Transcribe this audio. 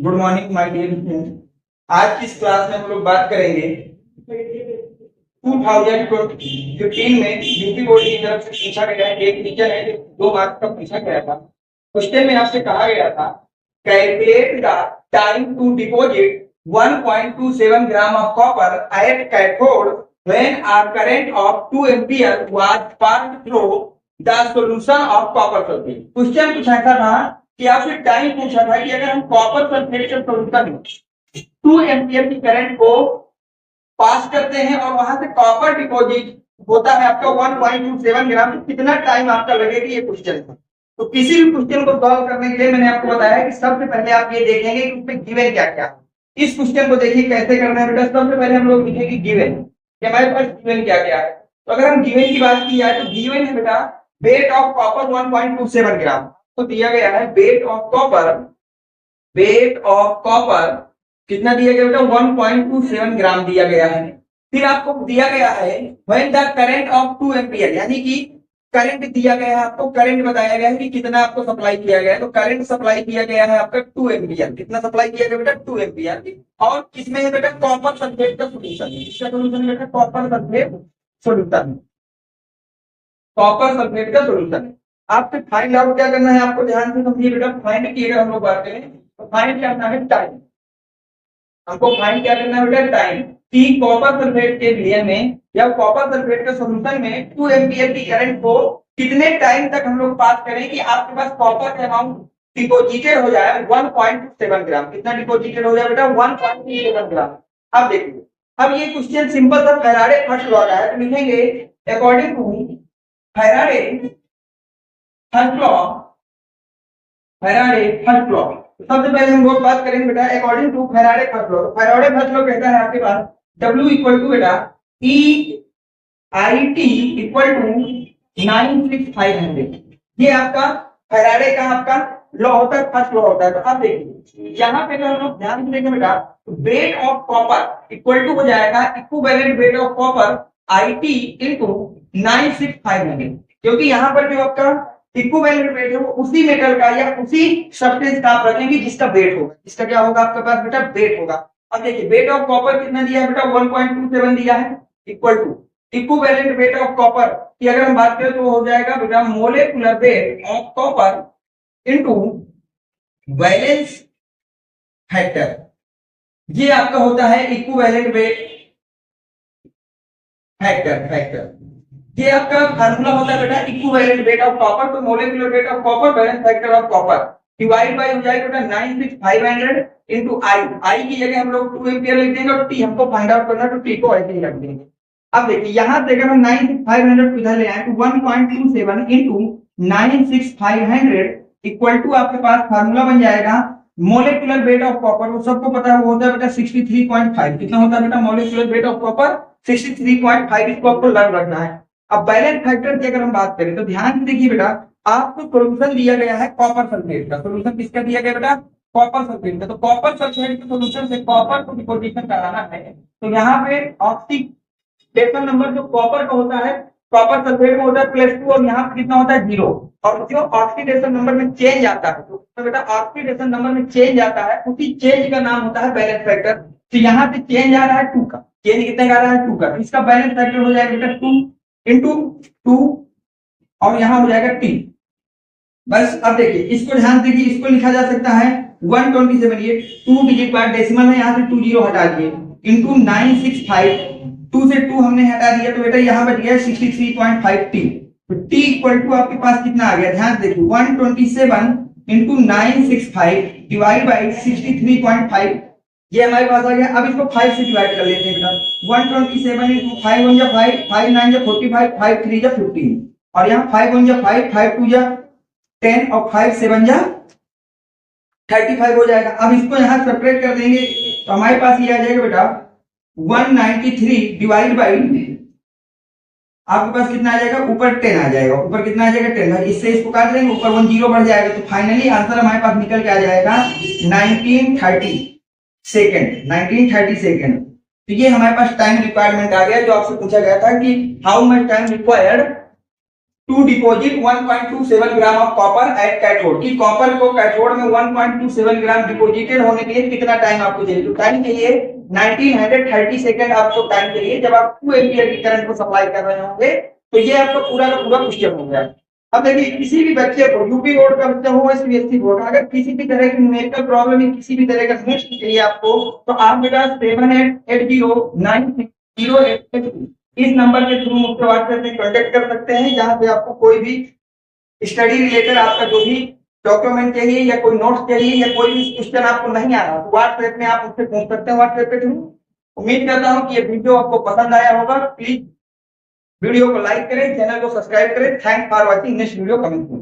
Good morning my dear friends. आज की इस क्लास में हम लोग बात करेंगे 2015 में यूपी बोर्ड की तरफ से पूछा गया एक क्वेश्चन है जो 2 मार्क्स का पूछा गया था। क्वेश्चन में आपसे कहा गया था calculate the time to deposit 1.27 gram of copper at cathode when a current of 2 ampere was passed through the solution of copper sulfate। Question पूछा था कि आपसे टाइम पूछा था कि अगर हम कॉपर सल्फेट के सॉल्यूशन में 2 एम्पियर की करंट को पास करते हैं और वहां से कॉपर डिपॉजिट होता है आपका 1.27 ग्राम, तो कितना टाइम आपका लगेगा, ये क्वेश्चन है। तो किसी भी क्वेश्चन को सॉल्व करने के लिए मैंने आपको बताया कि सबसे पहले आप ये देखेंगे कि उसमें गिवन क्या क्या। इस क्वेश्चन को देखिए कैसे करना है बेटा। सबसे पहले हम लोग लिखेंगे गिवन कि हमारे पास गिवन क्या क्या है। तो अगर हम गिवन की बात की जाए तो गिवन है बेटा वेट ऑफ कॉपर 1.27 ग्राम। तो दिया गया है वेट ऑफ कॉपर कितना दिया गया बेटा 1.27 ग्राम दिया गया है। फिर आपको दिया गया है when the current of 2 ampere, यानी कि करंट दिया गया है आपको, करंट बताया गया है कि कितना आपको सप्लाई किया गया है। तो करंट सप्लाई किया गया है आपका 2 एम्पियर। कितना सप्लाई किया गया बेटा 2 एम्पियर। और किसमें है बेटा कॉपर सल्फेट का सॉल्यूशन। इसका सॉल्यूशन बेटा copper sulphate solution, copper sulphate का सॉल्यूशन है। आपसे फाइंड आउट क्या करना है, आपको ध्यान से समझिए बेटा। फाइंड की अगर हम लोग बात करें तो फाइंड करना है टाइम। हमको फाइंड क्या करना है बेटा टाइम कि कॉपर सल्फेट के विलयन में या कॉपर सल्फेट के सॉल्यूशन में 2 एम्पियर की करंट को कितने टाइम तक हम लोग पास करें कि आपके पास कॉपर का अमाउंट डिपॉजिटेड हो जाए 1.7 ग्राम। कितना डिपॉजिटेड हो जाए बेटा 1.7 ग्राम। अब देखिए, अब ये क्वेश्चन सिंपल सा फैराडे फर्स्ट लॉ का है। तो लिखेंगे according to Faraday first law, Faraday first law. सबसे पहले हम लोग बात करेंगे बेटा according to Faraday first law. तो फैराडे फर्स्ट लॉ कहता है आपके पास W इक्वल टू बेटा E I T equal to 96500। ये आपका फैराडे का आपका लॉ होता है, फर्स्ट लॉ होता है। तो अब देखिए यहाँ पे हम लोग ध्यान से देखें बेटा, weight of copper equal to हो जाएगा equivalent weight of copper IT into 96500। क्योंकि यहाँ पर जो आपका इक्विवेलेंट वेट है वो उसी मेटल का या उसी सब्सटेंस का आप रखेंगे जिसका वेट होगा। जिसका क्या होगा आपके पास बेटा वेट होगा। अब देखिए वेट ऑफ कॉपर कितना दिया है बेटा 1.27 दिया है equal to equivalent weight of copper की अगर हम बात करें तो हो जाएगा बेटा molecular weight of copper into valence factor. ये आपका होता है इक्विवेलेंट वेट फैक्टर। ये आपका फार्मूला होता है बेटा इक्विवेलेंट वेट ऑफ कॉपर। तो molecular weight of copper valence factor of copper divide by हो जाएगा बेटा 96500 इनटू आई की जगह हम लोग 2 एम्पियर लिख देंगे और टी हमको फाइंड आउट करना है तो टी को ऐसे ही रख देंगे। अब देखिए यहां से अगर हम 96500 इधर ले आए तो 1.27 इनटू 96500 इक्वल टू आपके पास फार्मूला बन जाएगा मोलेकुलर वेट ऑफ कॉपर। वो सबको पता है वो होता है बेटा 63.5। कितना होता है बेटा मोलेकुलर वेट ऑफ कॉपर 63.5। इसको आपको लर्न रखना है। अब बैलेंस फैक्टर की अगर हम बात करें तो ध्यान से देखिए बेटा, आपको सॉल्यूशन दिया गया है कॉपर सल्फेट का। सॉल्यूशन किसका दिया गया बेटा कॉपर सल्फेट का। तो कॉपर सल्फेट के सॉल्यूशन से कॉपर को डिपोजिशन कराना है तो यहाँ पे ऑक्सीडेशन नंबर जो कॉपर का होता है कॉपर सल्फेट में होता है +2 और यहाँ पे कितना होता है 0। और जो ऑक्सीडेशन नंबर में चेंज आता है तो बेटा ऑक्सीडेशन नंबर में चेंज आता है उसी चेंज का नाम होता है बैलेंस फैक्टर। तो यहाँ पे चेंज आ रहा है 2 का, चेंज कितने का आ रहा है 2 का। इसका बैलेंस फैक्टर हो जाएगा बेटा 2 इंटू 2 और यहाँ हो जाएगा टी। बस अब देखिए इसको ध्यान से देखिए, इसको लिखा जा सकता है 127। ये 2 डिजिट बाद डेसिमल है, यहाँ से 2 0 हटा दिए इंटू 965। 2 से 2 हमने हटा दिया तो बेटा यहाँ बच गया 63.5 टी। तो टी इक्वल टू आपके पास कितना आ गया ध्यान देखिए 127 इंटू 965 डिवाइड बाई 63.5। ये हमारे पास आ गया। अब इसको 5 से डिवाइड कर लेते हैं बेटा 127 इंटू 5 1 जा 5 5 9 जा 45 5 3 जा 15 और यहाँ 5 1 जा 5 5 2 जा 10 और 5 7 जा 35 हो जाएगा। अब इसको यहाँ सेपरेट कर देंगे तो हमारे पास ये आ जाएगा बेटा 193 डिवाइड बाई आपके पास कितना आ जाएगा ऊपर 10 आ जाएगा। ऊपर कितना आ जाएगा 10। इससे इसको काट देंगे ऊपर 1 0 बढ़ जाएगा तो फाइनली आंसर हमारे पास निकल के आ जाएगा 1930 सेकेंड। तो ये हमारे पास टाइम रिक्वायरमेंट आ गया जो आपसे पूछा गया था कि how much time required to deposit 1.27 gram of copper at cathode, कि कॉपर को कैथोड में 1.27 ग्राम डिपॉजिटेड होने के लिए कितना टाइम आपको चाहिए? तो टाइम चाहिए 1930 सेकंड आपको टाइम चाहिए जब आप 2 एम्पियर की करंट को सप्लाई कर रहे होंगे। तो ये आपका पूरा का पूरा क्वेश्चन हो गया। अब देखिए किसी भी बच्चे को यूपी बोर्ड का बच्चा हो सीबीएसई बोर्ड, अगर किसी भी तरह की न्यूमेरिकल प्रॉब्लम या किसी भी तरह का नेक्स्ट चाहिए आपको, तो आप बेटा 78809608 इस नंबर के थ्रू मुझसे व्हाट्सएप में कांटेक्ट कर सकते हैं, जहां पे आपको कोई भी स्टडी रिलेटेड आपका जो भी डॉक्यूमेंट चाहिए या कोई नोट्स चाहिए या कोई भी क्वेश्चन आपको नहीं आ रहा तो व्हाट्सएप में आप मुझसे पूछ सकते हैं व्हाट्सएप के थ्रू। उम्मीद करता हूं कि ये वीडियो आपको पसंद आया होगा। प्लीज वीडियो को लाइक करें, चैनल को सब्सक्राइब करें। Thanks for watching, next video coming soon.